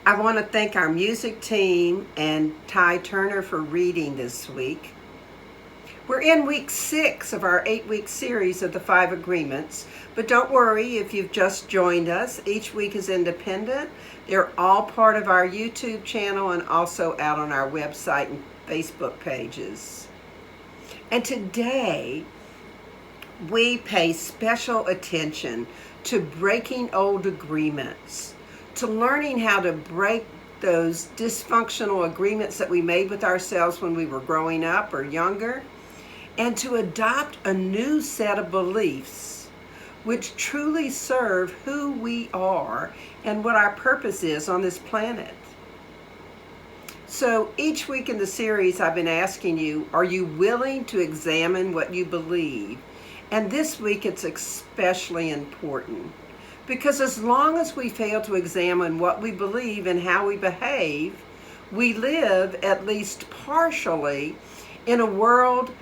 I want to thank our music team and Ty Turner for reading this week. We're in week 6 of our 8-week series of the 5 agreements, but don't worry if you've just joined us. Each week is independent. They're all part of our YouTube channel and also out on our website and Facebook pages. And today, we pay special attention to breaking old agreements, to learning how to break those dysfunctional agreements that we made with ourselves when we were growing up or younger, and to adopt a new set of beliefs which truly serve who we are and what our purpose is on this planet. So each week in the series, I've been asking you, are you willing to examine what you believe? And this week, it's especially important because as long as we fail to examine what we believe and how we behave, we live, at least partially, in a world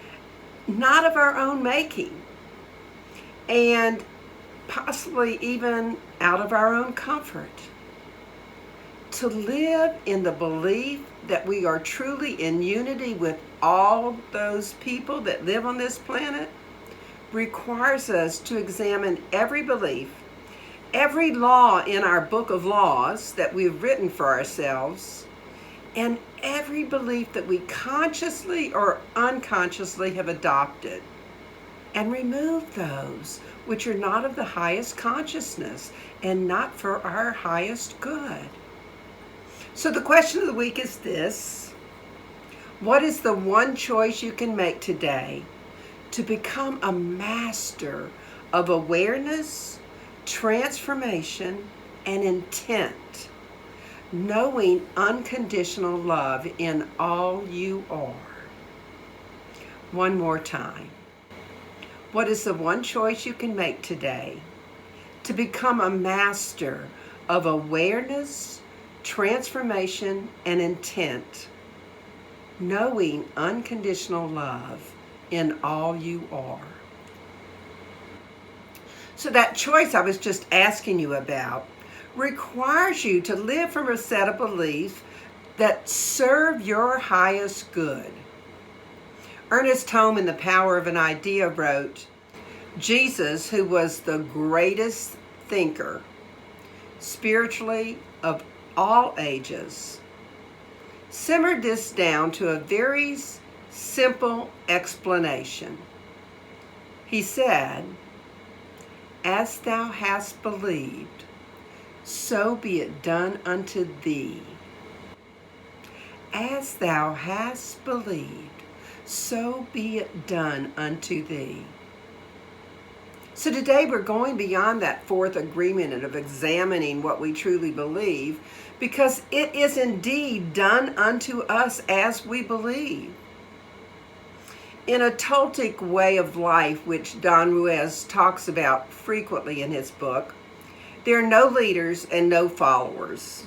not of our own making, and possibly even out of our own comfort. To live in the belief that we are truly in unity with all those people that live on this planet requires us to examine every belief, every law in our book of laws that we've written for ourselves, and every belief that we consciously or unconsciously have adopted, and remove those which are not of the highest consciousness and not for our highest good. So the question of the week is this: what is the one choice you can make today to become a master of awareness, transformation, and intent, knowing unconditional love in all you are? One more time. What is the one choice you can make today to become a master of awareness, transformation, and intent, knowing unconditional love in all you are? So that choice I was just asking you about requires you to live from a set of beliefs that serve your highest good. Ernest Holmes in The Power of an Idea wrote, Jesus, who was the greatest thinker, spiritually of all ages, simmered this down to a very simple explanation. He said, as thou hast believed, so be it done unto thee. As thou hast believed, so be it done unto thee. So today we're going beyond that fourth agreement and of examining what we truly believe, because it is indeed done unto us as we believe. In a Toltec way of life, which Don Ruiz talks about frequently in his book, there are no leaders and no followers.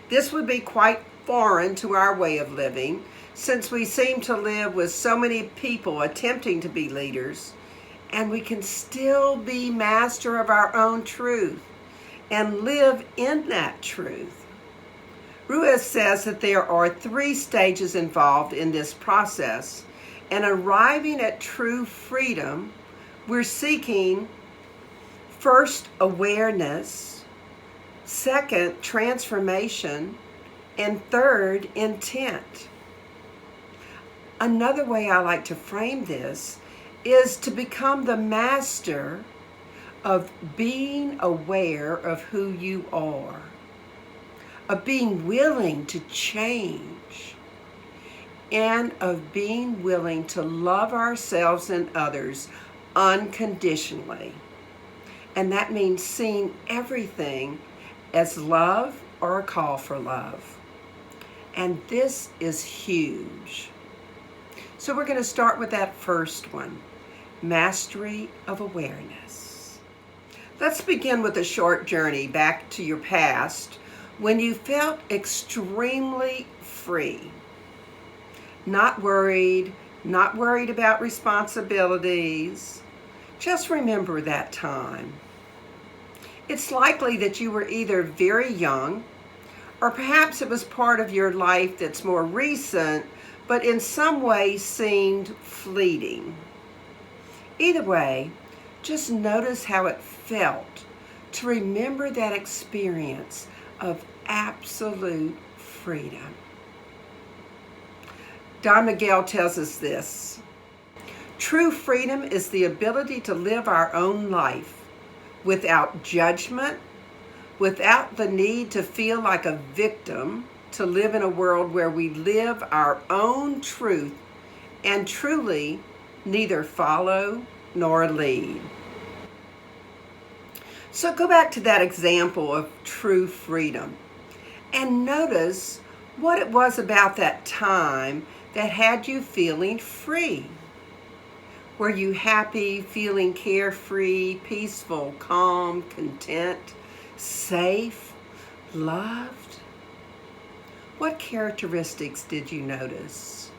This would be quite foreign to our way of living, since we seem to live with so many people attempting to be leaders, and we can still be master of our own truth and live in that truth. Ruiz says that there are 3 stages involved in this process, and arriving at true freedom, we're seeking first awareness, second transformation, and third intent. Another way I like to frame this is to become the master of being aware of who you are, of being willing to change, and of being willing to love ourselves and others unconditionally. And that means seeing everything as love or a call for love. And this is huge. So we're going to start with that first one, mastery of awareness. Let's begin with a short journey back to your past when you felt extremely free. Not worried about responsibilities. Just remember that time. It's likely that you were either very young Or perhaps it was part of your life that's more recent, but in some way seemed fleeting. Either way, just notice how it felt to remember that experience of absolute freedom. Don Miguel tells us this: true freedom is the ability to live our own life without judgment, without the need to feel like a victim, to live in a world where we live our own truth and truly neither follow nor lead. So go back to that example of true freedom and notice what it was about that time that had you feeling free. Were you happy, feeling carefree, peaceful, calm, content, safe, loved? What characteristics did you notice?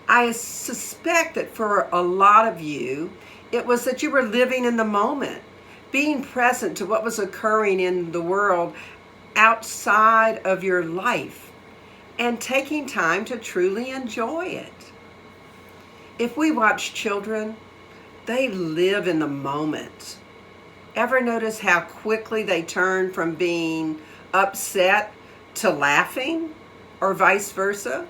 I suspect that for a lot of you, it was that you were living in the moment, being present to what was occurring in the world outside of your life, and taking time to truly enjoy it. If we watch children, they live in the moment. Ever notice how quickly they turn from being upset to laughing, or vice versa?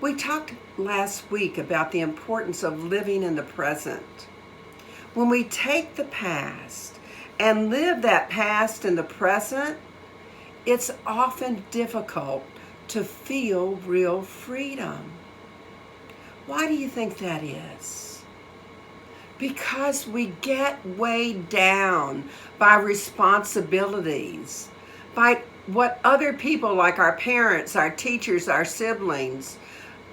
We talked last week about the importance of living in the present. When we take the past and live that past in the present, it's often difficult to feel real freedom. Why do you think that is? Because we get weighed down by responsibilities, by what other people like our parents, our teachers, our siblings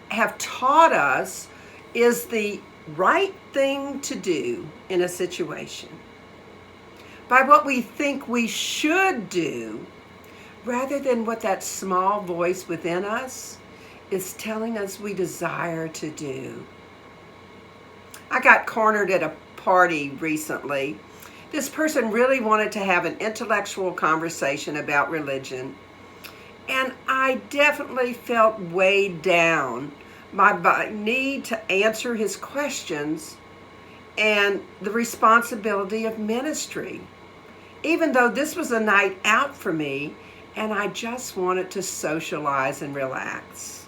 have taught us is the right thing to do in a situation, by what we think we should do, rather than what that small voice within us is telling us we desire to do. I got cornered at a party recently. This person really wanted to have an intellectual conversation about religion, and I definitely felt weighed down by my need to answer his questions and the responsibility of ministry, even though this was a night out for me and I just wanted to socialize and relax.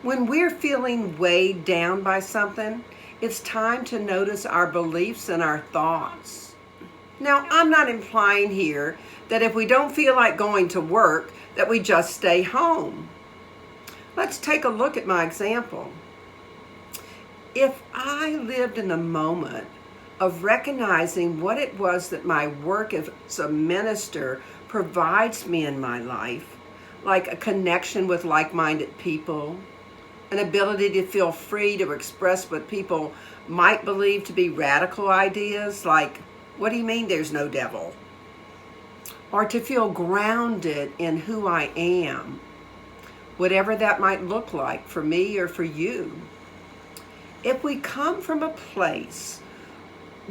When we're feeling weighed down by something, it's time to notice our beliefs and our thoughts. Now, I'm not implying here that if we don't feel like going to work, that we just stay home. Let's take a look at my example. If I lived in the moment of recognizing what it was that my work as a minister provides me in my life, like a connection with like-minded people, an ability to feel free to express what people might believe to be radical ideas, like, what do you mean there's no devil? Or to feel grounded in who I am, whatever that might look like for me or for you. If we come from a place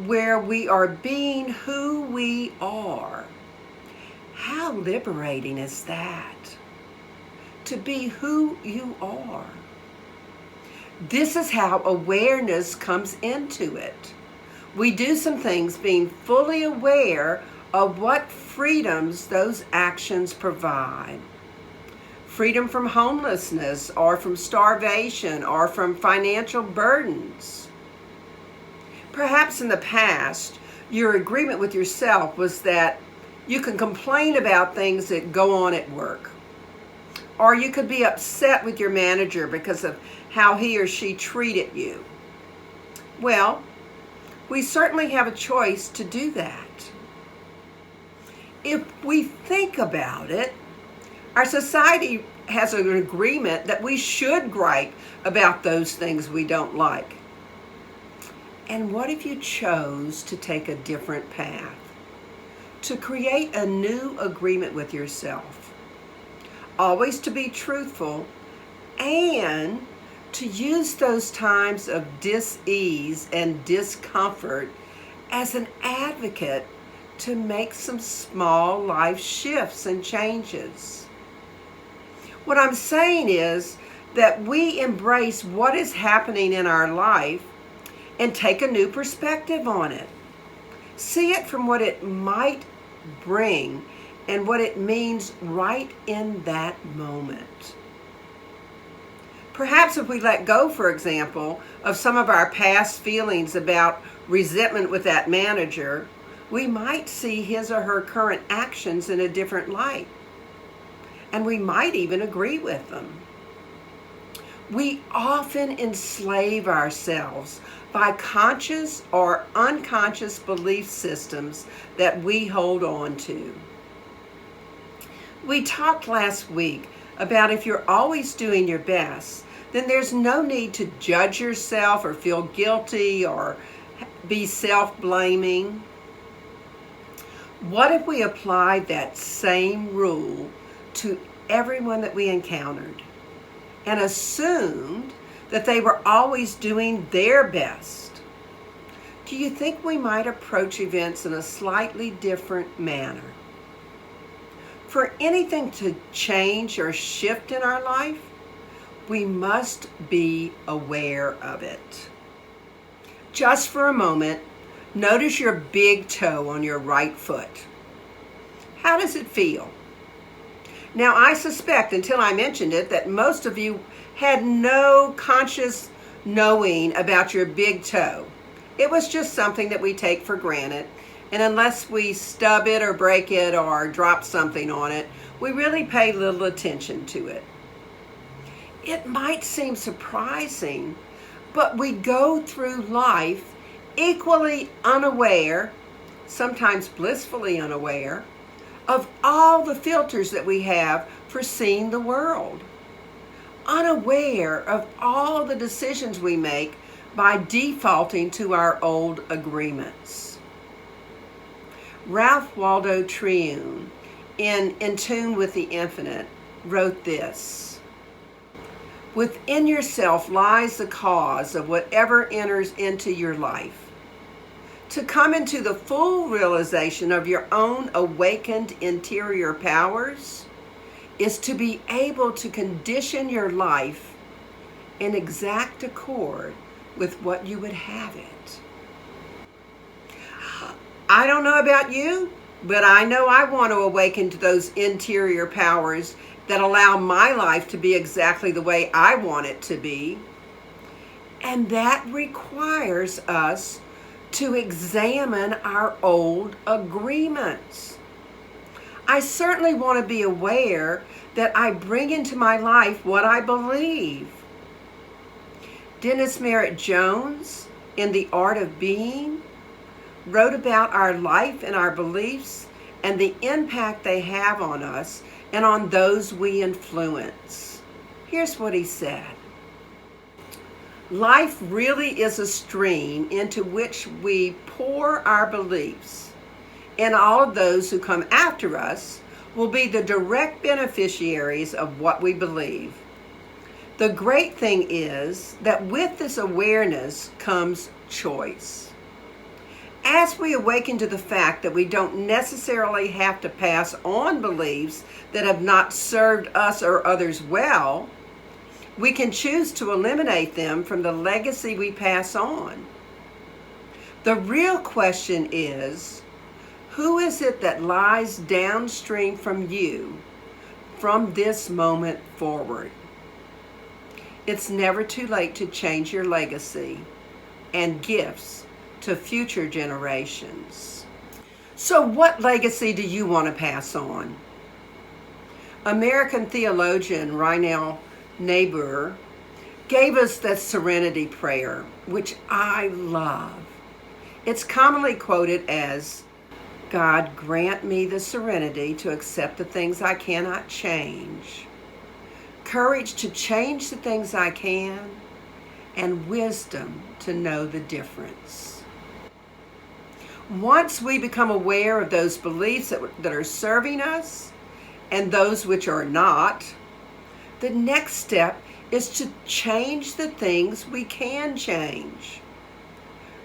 where we are being who we are, how liberating is that? To be who you are. This is how awareness comes into it. We do some things being fully aware of what freedoms those actions provide. Freedom from homelessness, or from starvation, or from financial burdens. Perhaps in the past, your agreement with yourself was that you can complain about things that go on at work. Or you could be upset with your manager because of how he or she treated you. Well, we certainly have a choice to do that. If we think about it, our society has an agreement that we should gripe about those things we don't like. And what if you chose to take a different path? To create a new agreement with yourself. Always to be truthful, and to use those times of dis-ease and discomfort as an advocate to make some small life shifts and changes. What I'm saying is that we embrace what is happening in our life and take a new perspective on it. See it from what it might bring and what it means right in that moment. Perhaps if we let go, for example, of some of our past feelings about resentment with that manager, we might see his or her current actions in a different light. And we might even agree with them. We often enslave ourselves by conscious or unconscious belief systems that we hold on to. We talked last week about if you're always doing your best, then there's no need to judge yourself or feel guilty or be self-blaming. What if we applied that same rule to everyone that we encountered and assumed that they were always doing their best? Do you think we might approach events in a slightly different manner? For anything to change or shift in our life, we must be aware of it. Just for a moment, notice your big toe on your right foot. How does it feel? Now, I suspect, until I mentioned it, that most of you had no conscious knowing about your big toe. It was just something that we take for granted, and unless we stub it or break it or drop something on it, we really pay little attention to it. It might seem surprising, but we go through life equally unaware, sometimes blissfully unaware, of all the filters that we have for seeing the world. Unaware of all the decisions we make by defaulting to our old agreements. Ralph Waldo Emerson, in Tune with the Infinite, wrote this: "Within yourself lies the cause of whatever enters into your life. To come into the full realization of your own awakened interior powers is to be able to condition your life in exact accord with what you would have it." I don't know about you, but I know I want to awaken to those interior powers that allow my life to be exactly the way I want it to be. And that requires us to examine our old agreements. I certainly want to be aware that I bring into my life what I believe. Dennis Merritt Jones, in The Art of Being, wrote about our life and our beliefs and the impact they have on us and on those we influence. Here's what he said: "Life really is a stream into which we pour our beliefs, and all of those who come after us will be the direct beneficiaries of what we believe. The great thing is that with this awareness comes choice. As we awaken to the fact that we don't necessarily have to pass on beliefs that have not served us or others well, we can choose to eliminate them from the legacy we pass on. The real question is, who is it that lies downstream from you from this moment forward? It's never too late to change your legacy and gifts to future generations." So what legacy do you want to pass on? American theologian Reinhold Niebuhr gave us the serenity prayer, which I love. It's commonly quoted as, "God, grant me the serenity to accept the things I cannot change, courage to change the things I can, and wisdom to know the difference." Once we become aware of those beliefs that are serving us and those which are not, the next step is to change the things we can change.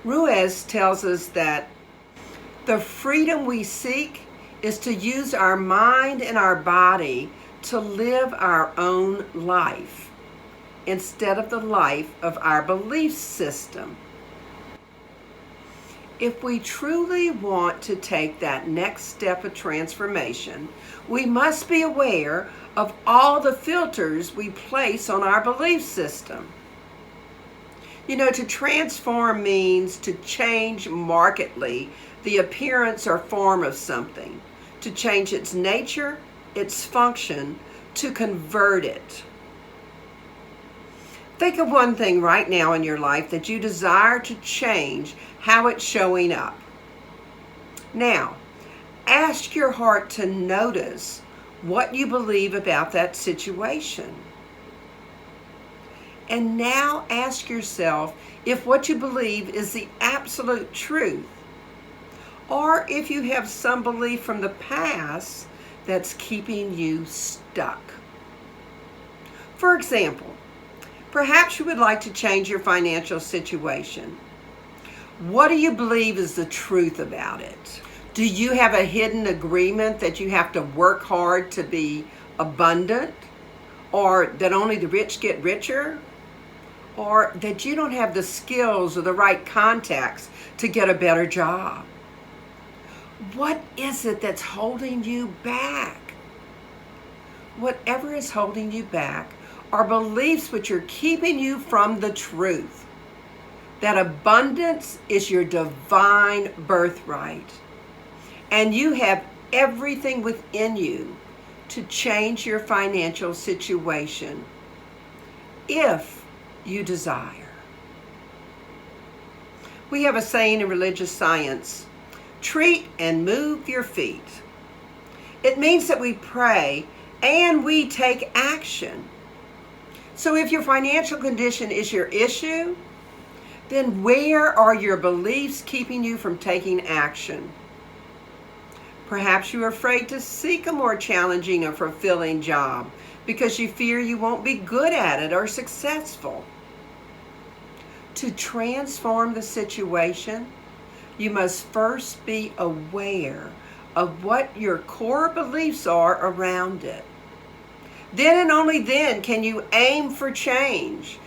Ruiz tells us that The freedom we seek is to use our mind and our body to live our own life instead of the life of our belief system. If we truly want to take that next step of transformation, we must be aware of all the filters we place on our belief system. To transform means to change markedly the appearance or form of something, to change its nature, its function, to convert it. Think of one thing right now in your life that you desire to change how it's showing up. Now, ask your heart to notice what you believe about that situation. And now ask yourself if what you believe is the absolute truth, or if you have some belief from the past that's keeping you stuck. For example, perhaps you would like to change your financial situation. What do you believe is the truth about it? Do you have a hidden agreement that you have to work hard to be abundant? Or that only the rich get richer? Or that you don't have the skills or the right contacts to get a better job? What is it that's holding you back? Whatever is holding you back are beliefs which are keeping you from the truth. That abundance is your divine birthright. And you have everything within you to change your financial situation if you desire. We have a saying in religious science, treat and move your feet. It means that we pray and we take action. So if your financial condition is your issue, then where are your beliefs keeping you from taking action? Perhaps you are afraid to seek a more challenging or fulfilling job because you fear you won't be good at it or successful. To transform the situation, you must first be aware of what your core beliefs are around it. Then and only then can you aim for change.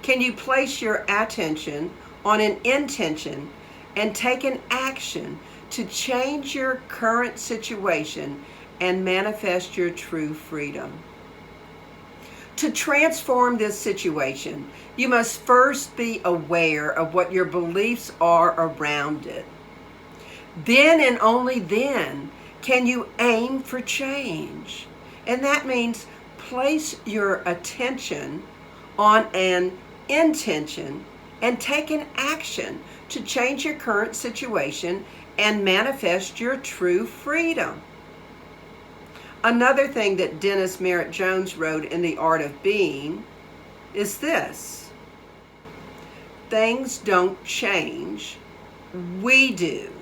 Can you place your attention on an intention and take an action to change your current situation and manifest your true freedom? To transform this situation, you must first be aware of what your beliefs are around it. Then and only then can you aim for change. And that means place your attention on an intention and take an action to change your current situation and manifest your true freedom. Another thing that Dennis Merritt Jones wrote in The Art of Being is this: things don't change, we do.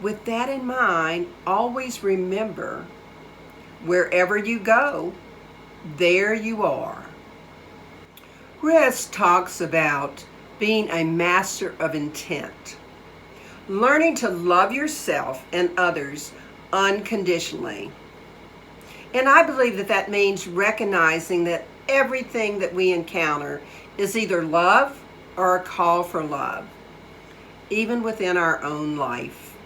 With that in mind, always remember, wherever you go, there you are. Rev talks about being a master of intent, learning to love yourself and others unconditionally. And I believe that that means recognizing that everything that we encounter is either love or a call for love, even within our own life.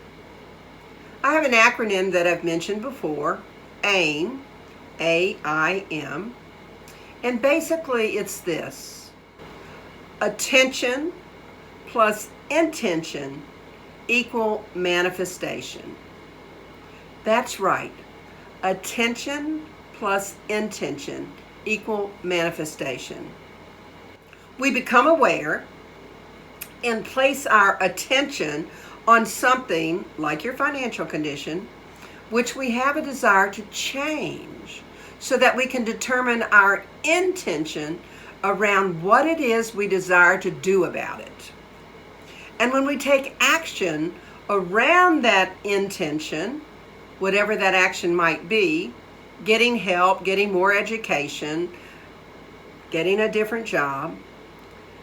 I have an acronym that I've mentioned before, AIM, A-I-M, and basically it's this: attention plus intention equal manifestation. That's right. Attention plus intention equal manifestation. We become aware and place our attention on something like your financial condition, which we have a desire to change, so that we can determine our intention around what it is we desire to do about it. And when we take action around that intention, whatever that action might be, getting help, getting more education, getting a different job,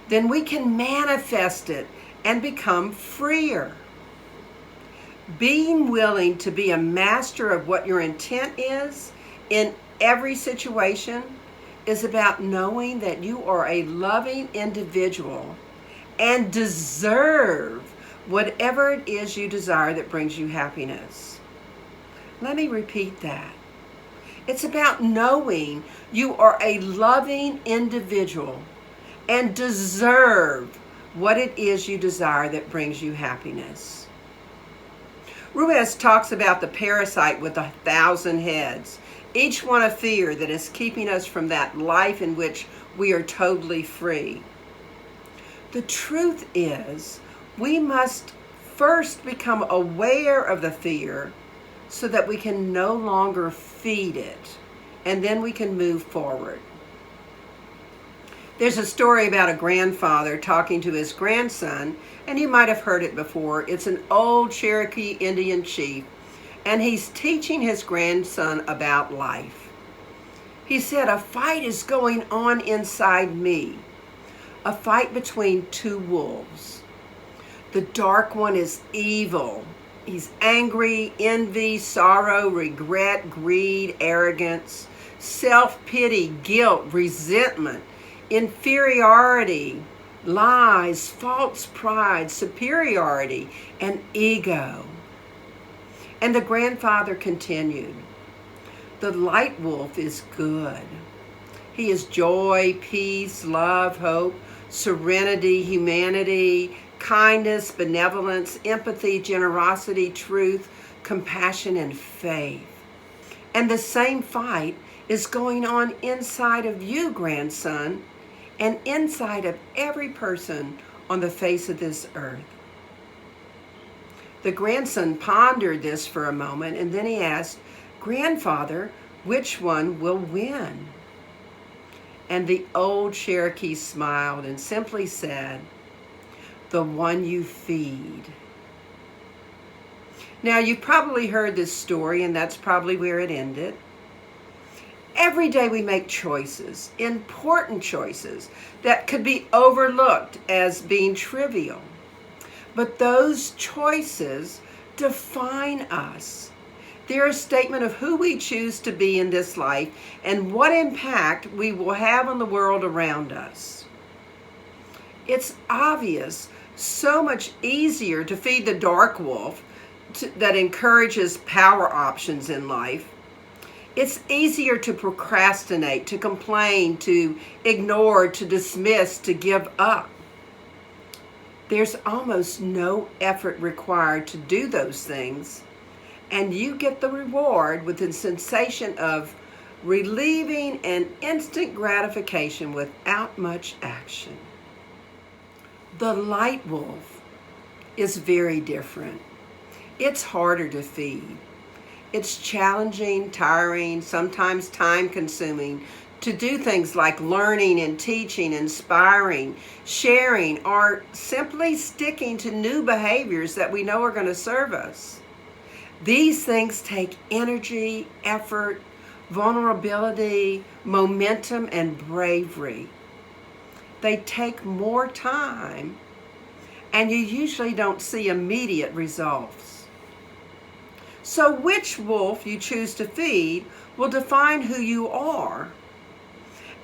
then we can manifest it and become freer. Being willing to be a master of what your intent is in every situation is about knowing that you are a loving individual and deserve whatever it is you desire that brings you happiness. Let me repeat that. It's about knowing you are a loving individual and deserve what it is you desire that brings you happiness. Ruiz talks about the parasite with 1,000 heads, each one a fear that is keeping us from that life in which we are totally free. The truth is, we must first become aware of the fear so that we can no longer feed it, and then we can move forward. There's a story about a grandfather talking to his grandson, and you might have heard it before. It's an old Cherokee Indian chief, and he's teaching his grandson about life. He said, "A fight is going on inside me, a fight between two wolves. The dark one is evil. He's angry, envy, sorrow, regret, greed, arrogance, self-pity, guilt, resentment, inferiority, lies, false pride, superiority, and ego." And the grandfather continued, "The light wolf is good. He is joy, peace, love, hope, serenity, humanity, kindness, benevolence, empathy, generosity, truth, compassion, and faith. And the same fight is going on inside of you, grandson, and inside of every person on the face of this earth." The grandson pondered this for a moment, and then he asked, "Grandfather, which one will win?" And the old Cherokee smiled and simply said, "The one you feed." Now, you've probably heard this story, and that's probably where it ended. Every day we make choices, important choices, that could be overlooked as being trivial. But those choices define us. They're a statement of who we choose to be in this life and what impact we will have on the world around us. It's obvious, so much easier to feed the dark wolf that encourages power options in life. It's easier to procrastinate, to complain, to ignore, to dismiss, to give up. There's almost no effort required to do those things, and you get the reward with the sensation of relieving and instant gratification without much action. The light wolf is very different. It's harder to feed. It's challenging, tiring, sometimes time-consuming to do things like learning and teaching, inspiring, sharing, or simply sticking to new behaviors that we know are going to serve us. These things take energy, effort, vulnerability, momentum, and bravery. They take more time, and you usually don't see immediate results. So which wolf you choose to feed will define who you are.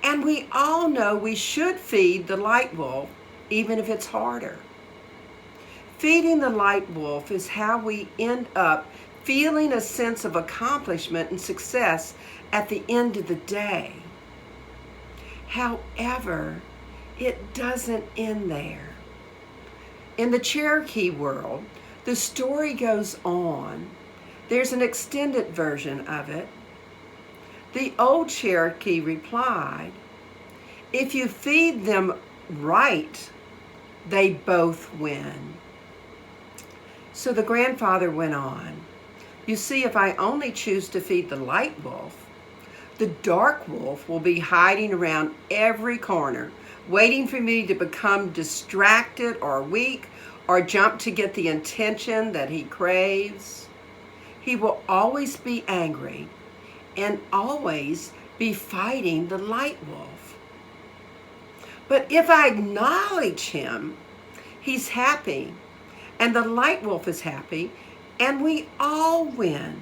And we all know we should feed the light wolf, even if it's harder. Feeding the light wolf is how we end up feeling a sense of accomplishment and success at the end of the day. However, it doesn't end there. In the Cherokee world, the story goes on. There's an extended version of it. The old Cherokee replied, "If you feed them right, they both win." So the grandfather went on, "You see, if I only choose to feed the light wolf, the dark wolf will be hiding around every corner, waiting for me to become distracted or weak or jump to get the attention that he craves. He will always be angry and always be fighting the light wolf. But if I acknowledge him, he's happy, and the light wolf is happy, and we all win.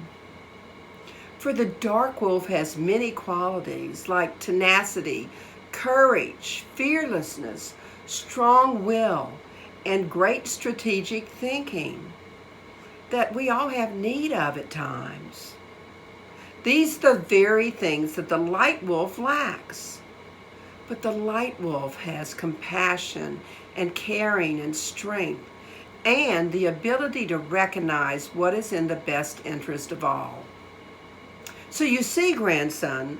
For the dark wolf has many qualities like tenacity, courage, fearlessness, strong will, and great strategic thinking that we all have need of at times. These are the very things that the light wolf lacks. But the light wolf has compassion and caring and strength and the ability to recognize what is in the best interest of all. So you see, grandson,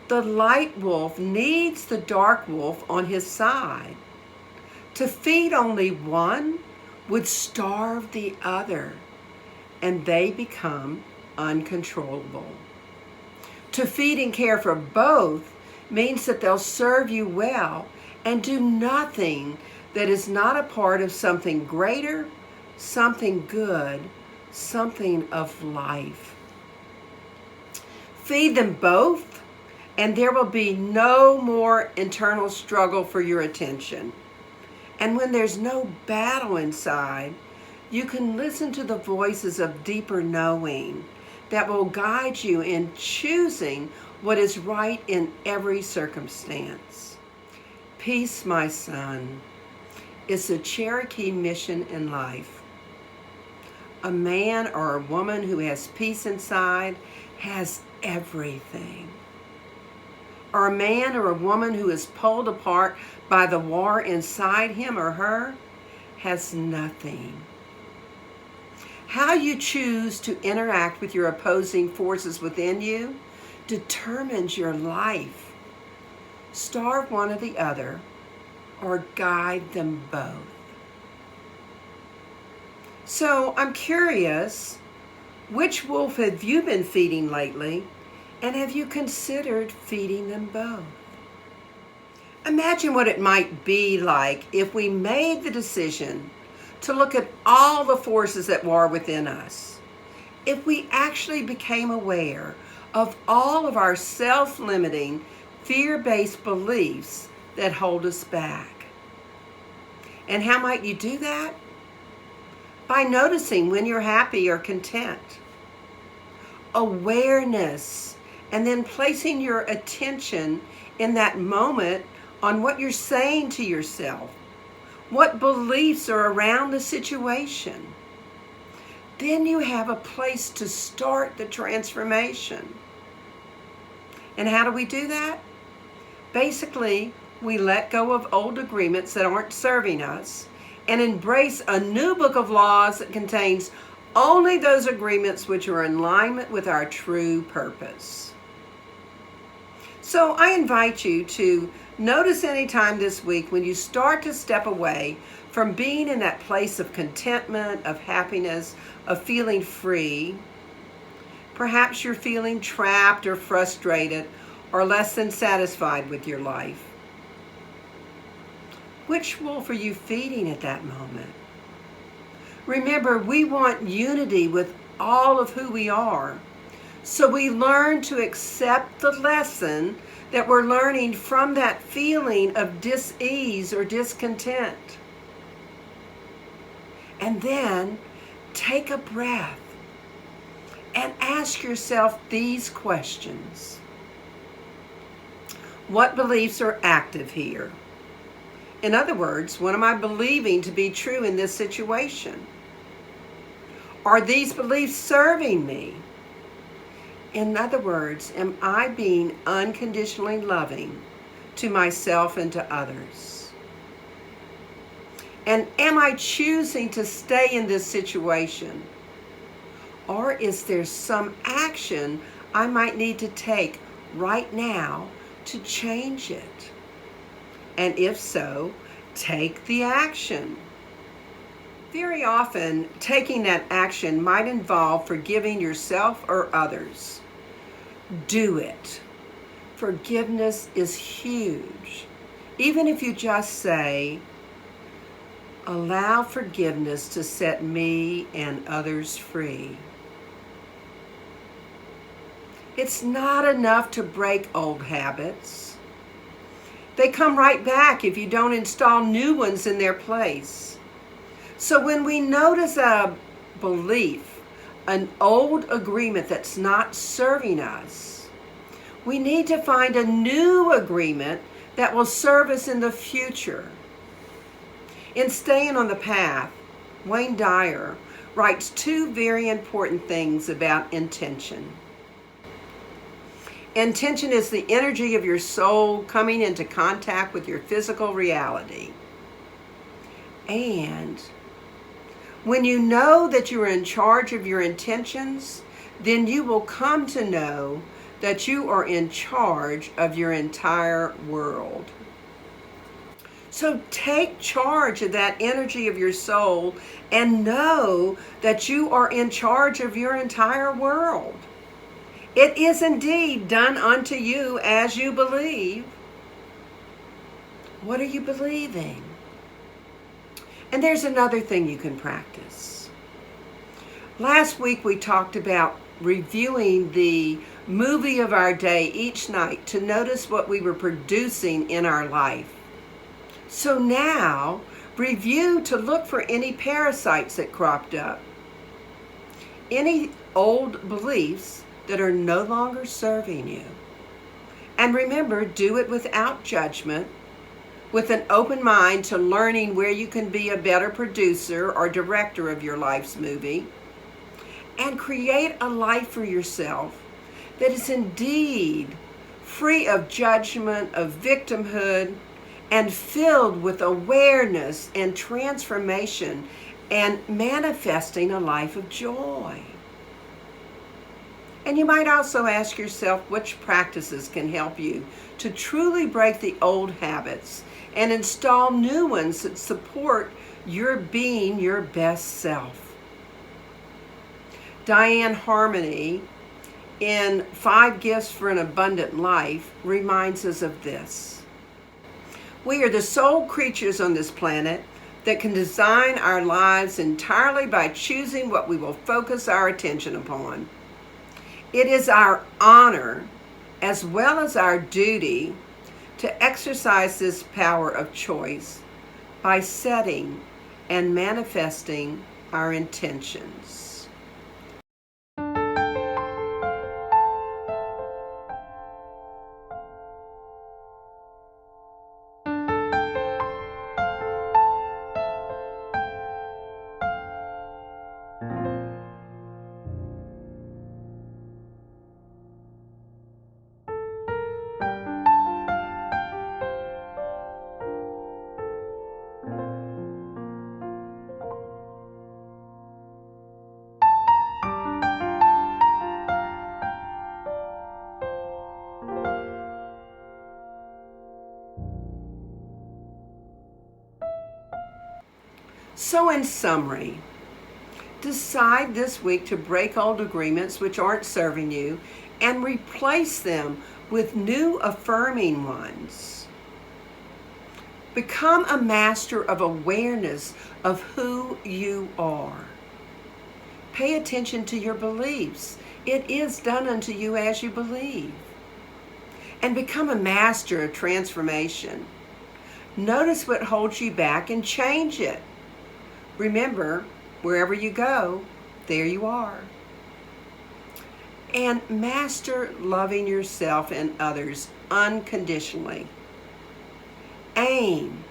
the light wolf needs the dark wolf on his side. To feed only one would starve the other, and they become uncontrollable. To feed and care for both means that they'll serve you well and do nothing that is not a part of something greater, something good, something of life. Feed them both, and there will be no more internal struggle for your attention. And when there's no battle inside, you can listen to the voices of deeper knowing that will guide you in choosing what is right in every circumstance. Peace, my son, is the Cherokee mission in life. A man or a woman who has peace inside has everything. Or a man or a woman who is pulled apart by the war inside him or her has nothing. How you choose to interact with your opposing forces within you determines your life. Starve one or the other, or guide them both. So I'm curious, which wolf have you been feeding lately, and have you considered feeding them both? Imagine what it might be like if we made the decision to look at all the forces at war within us. If we actually became aware of all of our self-limiting, fear-based beliefs that hold us back. And how might you do that? By noticing when you're happy or content. Awareness, and then placing your attention in that moment on what you're saying to yourself. What beliefs are around the situation. Then you have a place to start the transformation. And how do we do that? Basically, we let go of old agreements that aren't serving us and embrace a new book of laws that contains only those agreements which are in alignment with our true purpose. So I invite you to notice any time this week when you start to step away from being in that place of contentment, of happiness, of feeling free. Perhaps you're feeling trapped or frustrated or less than satisfied with your life. Which wolf are you feeding at that moment? Remember, we want unity with all of who we are. So we learn to accept the lesson that we're learning from that feeling of dis-ease or discontent. And then take a breath and ask yourself these questions. What beliefs are active here? In other words, what am I believing to be true in this situation? Are these beliefs serving me? In other words, am I being unconditionally loving to myself and to others? And am I choosing to stay in this situation? Or is there some action I might need to take right now to change it? And if so, take the action. Very often, taking that action might involve forgiving yourself or others. Do it. Forgiveness is huge. Even if you just say, allow forgiveness to set me and others free. It's not enough to break old habits. They come right back if you don't install new ones in their place. So when we notice a belief an old agreement that's not serving us. We need to find a new agreement that will serve us in the future. In Staying on the Path, Wayne Dyer writes two very important things about intention. Intention is the energy of your soul coming into contact with your physical reality. And when you know that you are in charge of your intentions, then you will come to know that you are in charge of your entire world. So take charge of that energy of your soul and know that you are in charge of your entire world. It is indeed done unto you as you believe. What are you believing? And there's another thing you can practice. Last week we talked about reviewing the movie of our day each night to notice what we were producing in our life. So now, review to look for any parasites that cropped up. Any old beliefs that are no longer serving you. And remember, do it without judgment, with an open mind to learning where you can be a better producer or director of your life's movie, and create a life for yourself that is indeed free of judgment, of victimhood, and filled with awareness and transformation and manifesting a life of joy. And you might also ask yourself which practices can help you to truly break the old habits and install new ones that support your being your best self. Diane Harmony, in 5 Gifts for an Abundant Life, reminds us of this. We are the sole creatures on this planet that can design our lives entirely by choosing what we will focus our attention upon. It is our honor, as well as our duty, to exercise this power of choice by setting and manifesting our intentions. So in summary, decide this week to break old agreements which aren't serving you and replace them with new affirming ones. Become a master of awareness of who you are. Pay attention to your beliefs. It is done unto you as you believe. And become a master of transformation. Notice what holds you back and change it. Remember, wherever you go, there you are. And master loving yourself and others unconditionally. Aim.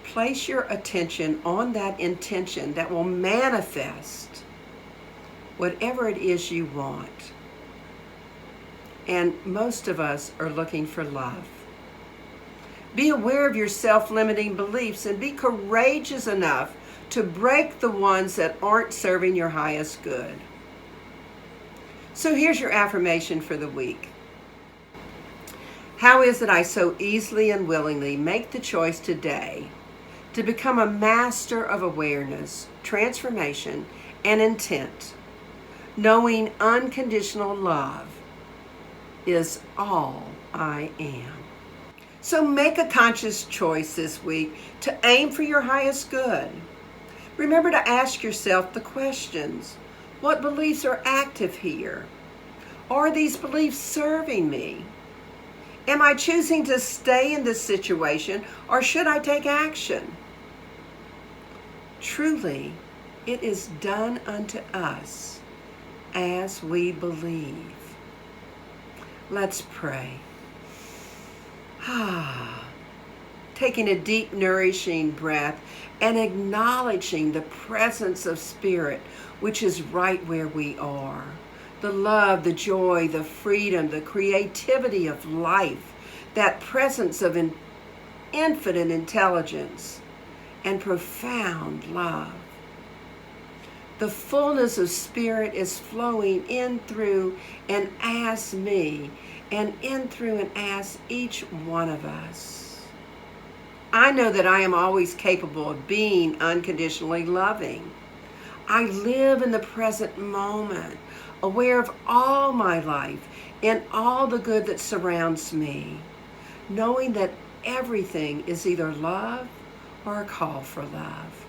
Place your attention on that intention that will manifest whatever it is you want. And most of us are looking for love. Be aware of your self-limiting beliefs and be courageous enough to break the ones that aren't serving your highest good. So here's your affirmation for the week. How is it I so easily and willingly make the choice today to become a master of awareness, transformation, and intent, knowing unconditional love is all I am. So make a conscious choice this week to aim for your highest good. Remember to ask yourself the questions. What beliefs are active here? Are these beliefs serving me? Am I choosing to stay in this situation or should I take action? Truly, It is done unto us as we believe. Let's pray. Taking a deep, nourishing breath and acknowledging the presence of Spirit, which is right where we are. The love, the joy, the freedom, the creativity of life, that presence of infinite intelligence and profound love. The fullness of Spirit is flowing in, through, and as me, and in, through, and as each one of us. I know that I am always capable of being unconditionally loving. I live in the present moment, aware of all my life and all the good that surrounds me, knowing that everything is either love or a call for love.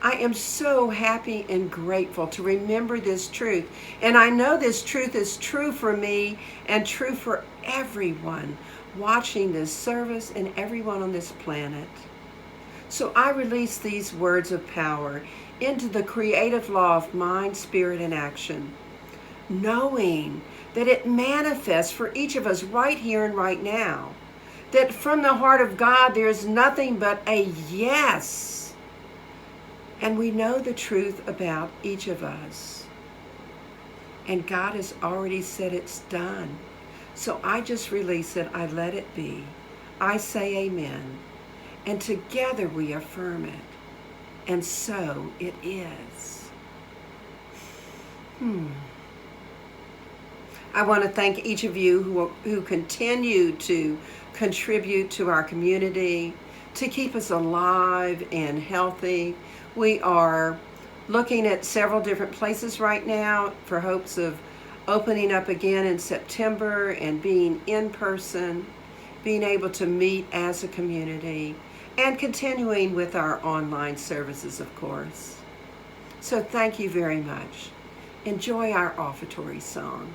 I am so happy and grateful to remember this truth, and I know this truth is true for me and true for everyone watching this service and everyone on this planet. So I release these words of power into the creative law of mind, spirit, and action, knowing that it manifests for each of us right here and right now, that from the heart of God there is nothing but a yes. And we know the truth about each of us. And God has already said it's done. So I just release it. I let it be. I say amen. And together we affirm it. And so it is. I want to thank each of you who continue to contribute to our community, to keep us alive and healthy. We are looking at several different places right now for hopes of opening up again in September and being in person, being able to meet as a community, and continuing with our online services, of course. So thank you very much. Enjoy our offertory song.